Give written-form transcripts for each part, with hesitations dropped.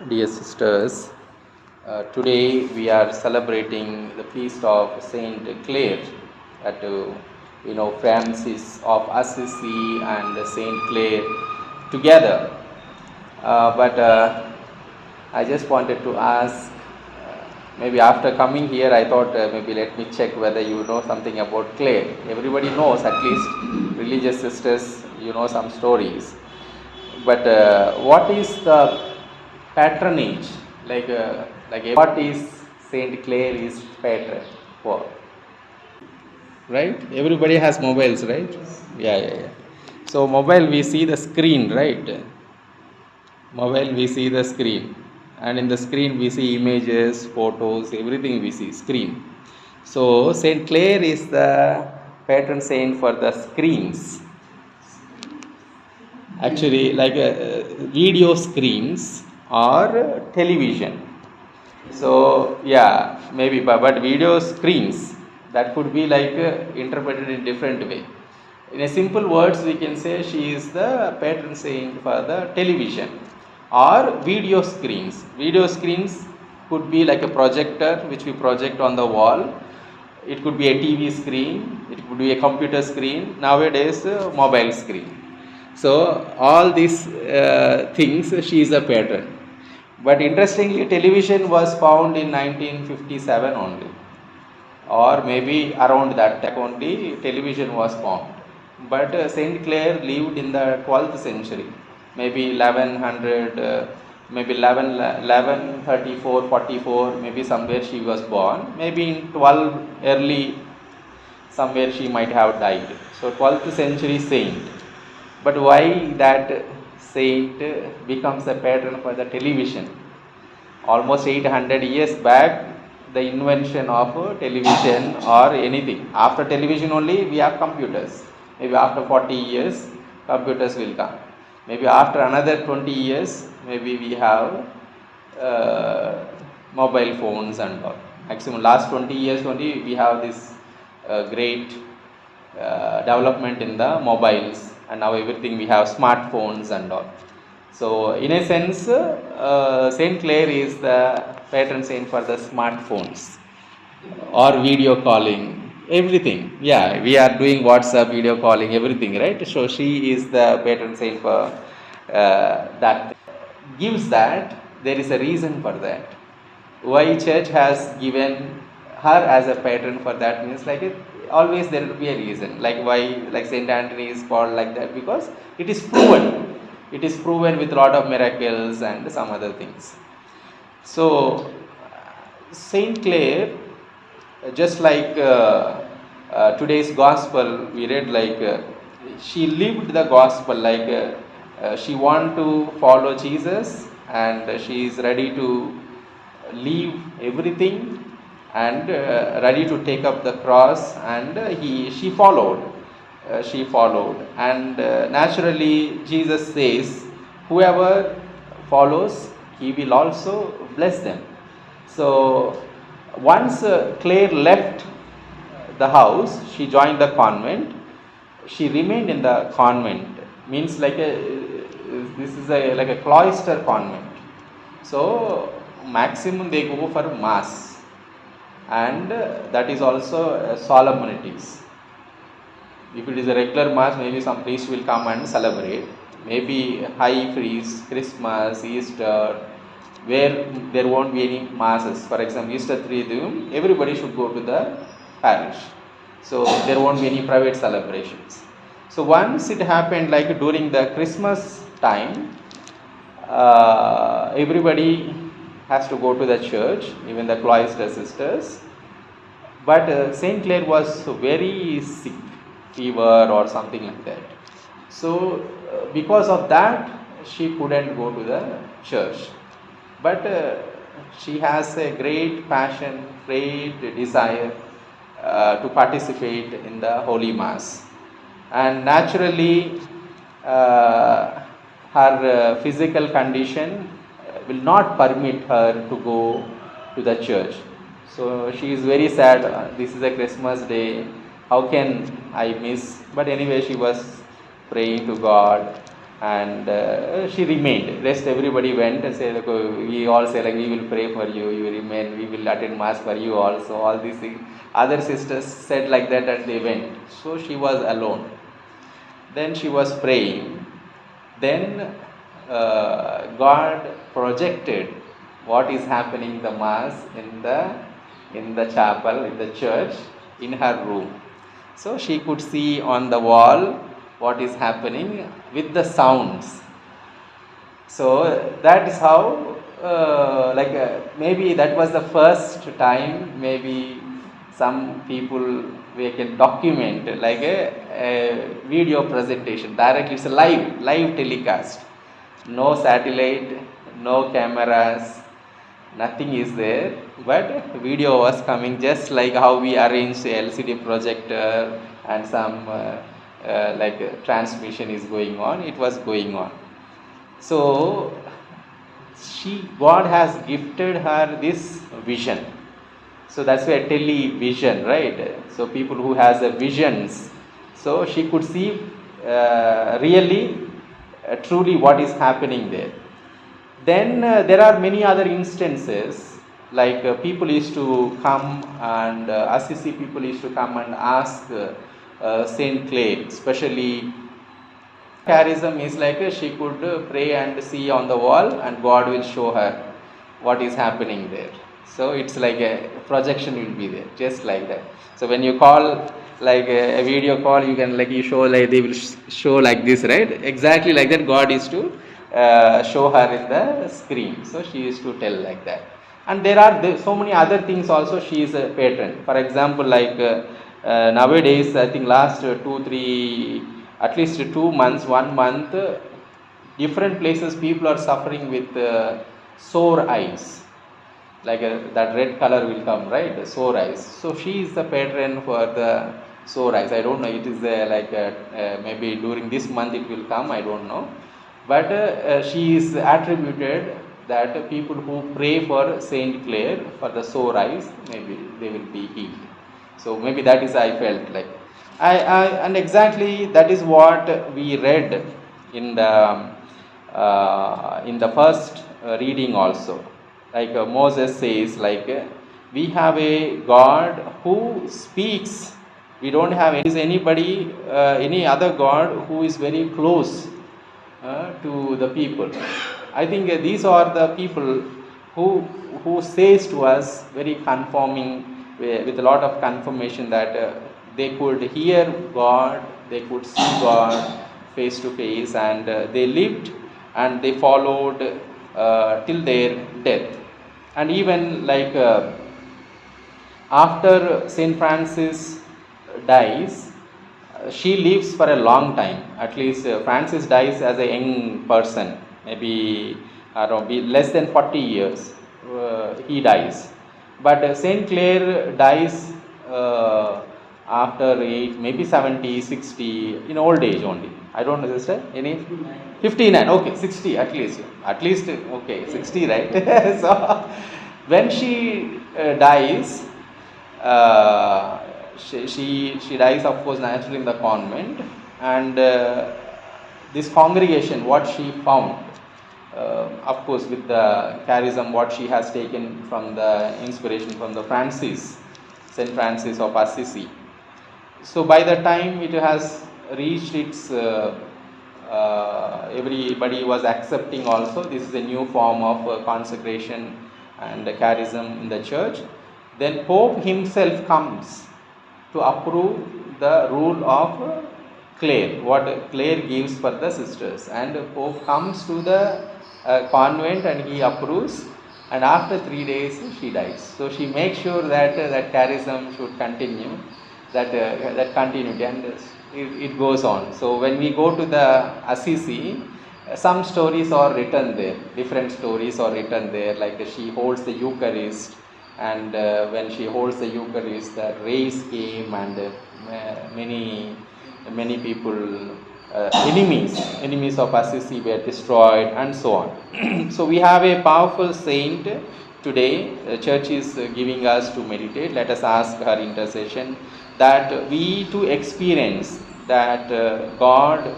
Dear sisters, today we are celebrating the feast of Saint Clare at Francis of Assisi and Saint Clare together. But I just wanted to ask. Maybe after coming here, I thought maybe let me check whether you know something about Clare. Everybody knows, at least religious sisters, some stories. But what is the patronage? What is Saint Clare is patron for? Right? Everybody has mobiles, right? Yeah. So mobile we see the screen, right? Mobile we see the screen, and in the screen we see images, photos, everything we see screen. So Saint Clare is the patron saint for the screens. Actually, video screens or television. So yeah, maybe, but video screens that could be interpreted in different way. In a simple words, we can say she is the patron saint for the television or video screens. Video screens could be like a projector which we project on the wall. It could be a TV screen. It could be a computer screen. Nowadays, mobile screen. So all these things, she is a patron. But interestingly, television was found in 1957 only, or maybe around that time only television was formed. But Saint Clare lived in the 12th century, maybe 1100, maybe 1134, 44, maybe somewhere she was born. Maybe in 12 early, somewhere she might have died. So 12th century saint. But why that saint becomes a patron for the television? Almost 800 years back, the invention of television or anything. After television only we have computers. Maybe after 40 years, computers will come. Maybe after another 20 years, maybe we have mobile phones and all. Maximum last 20 years only we have this great development in the mobiles, and now everything we have smartphones and all. So in a sense, Saint Clare is the patron saint for the smartphones or video calling, everything. Yeah, we are doing WhatsApp, video calling, everything, right? So she is the patron saint for that. Gives that there is a reason for that. Why church has given her as a patron for that means always there will be a reason. Like why Saint Anthony is called like that, because it is proven. It is proven with a lot of miracles and some other things. So Saint Clare, just like today's gospel, we read she lived the gospel, she want to follow Jesus, and she is ready to leave everything and ready to take up the cross, and she followed. And naturally Jesus says, whoever follows, he will also bless them. So once Clare left the house, she joined the convent. She remained in the convent, means this is like a cloister convent. So maximum they go for mass, and that is also solemnities. If it is a regular mass, maybe some priest will come and celebrate. Maybe high feast, Christmas, Easter, where there won't be any masses. For example, Easter Triduum, everybody should go to the parish. So there won't be any private celebrations. So once it happened during the Christmas time, everybody has to go to the church, even the cloister sisters. But Saint Clare was very sick, fever or something like that. So because of that, she couldn't go to the church. But she has a great passion, great desire to participate in the Holy Mass. And naturally, her physical condition will not permit her to go to the church. So she is very sad. This is a Christmas day. How can I miss? But anyway, she was praying to God, and she remained. Rest everybody went and said, like, we all say like we will pray for you, you remain, we will attend mass for you also. All these things. Other sisters said like that and they went. So she was alone. Then she was praying. Then God projected what is happening the mass in the chapel, in the church, in her room. So she could see on the wall what is happening with the sounds. So that is how, maybe that was the first time, maybe some people we can document like a video presentation directly. It's a live telecast, no satellite, no cameras, nothing is there, but video was coming just like how we arrange the LCD projector and some transmission is going on. It was going on. So God has gifted her this vision. So that's why television, right? So people who has a visions, so she could see really, truly what is happening there. Then there are many other instances, like people used to come and Assisi people used to come and ask St Clare, especially charism is like she could pray and see on the wall and God will show her what is happening there. So it's like a projection will be there, just like that. So when you call like a video call, you can like you show like they will show like this, right? Exactly like that. God is to show her in the screen. So she used to tell like that. And there are so many other things also. She is a patron. For example, like nowadays, I think last 2-3, at least 2 months, 1 month, different places people are suffering with sore eyes. Like that red color will come, right? The sore eyes. So she is the patron for the sore eyes. I don't know. It is maybe during this month it will come. I don't know. But she is attributed that people who pray for Saint Clare for the sore eyes, maybe they will be healed. So maybe that is I felt like. And exactly that is what we read in the first reading also. Like Moses says, like we have a God who speaks. We don't have any other God who is very close to the people. I think these are the people who says to us very confirming, with a lot of confirmation that they could hear God, they could see God face to face, and they lived and they followed till their death. And even like after Saint Francis dies, she lives for a long time. At least Francis dies as a young person, maybe around less than 40 years. He dies. But Saint Clare dies after age, maybe 70, 60, in old age only. I don't know, sister, any? 59, okay, 60 at least, okay, 60, right? So when she dies, she dies, of course, naturally in the convent, and this congregation, what she found, of course, with the charism, what she has taken from the inspiration from the St. Francis of Assisi. So by the time it has reached its, everybody was accepting also, this is a new form of consecration and charism in the church. Then Pope himself comes to approve the rule of Clare, what Clare gives for the sisters, and Pope comes to the convent and he approves, and after 3 days she dies. So she makes sure that that charism should continue, that continuity, and it goes on. So when we go to the Assisi, some stories are written there, different stories are written there, like she holds the Eucharist, and when she holds the Eucharist, the race came, and many people, enemies of Assisi were destroyed, and so on. So we have a powerful saint today. The church is giving us to meditate. Let us ask her intercession that we too experience that God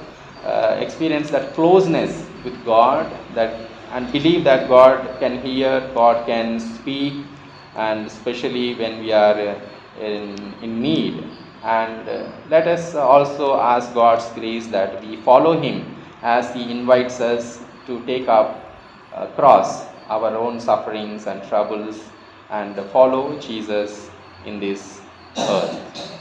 experience that closeness with God, that and believe that God can hear, God can speak, and especially when we are in need. And let us also ask God's grace that we follow Him as He invites us to take up cross our own sufferings and troubles and follow Jesus in this earth.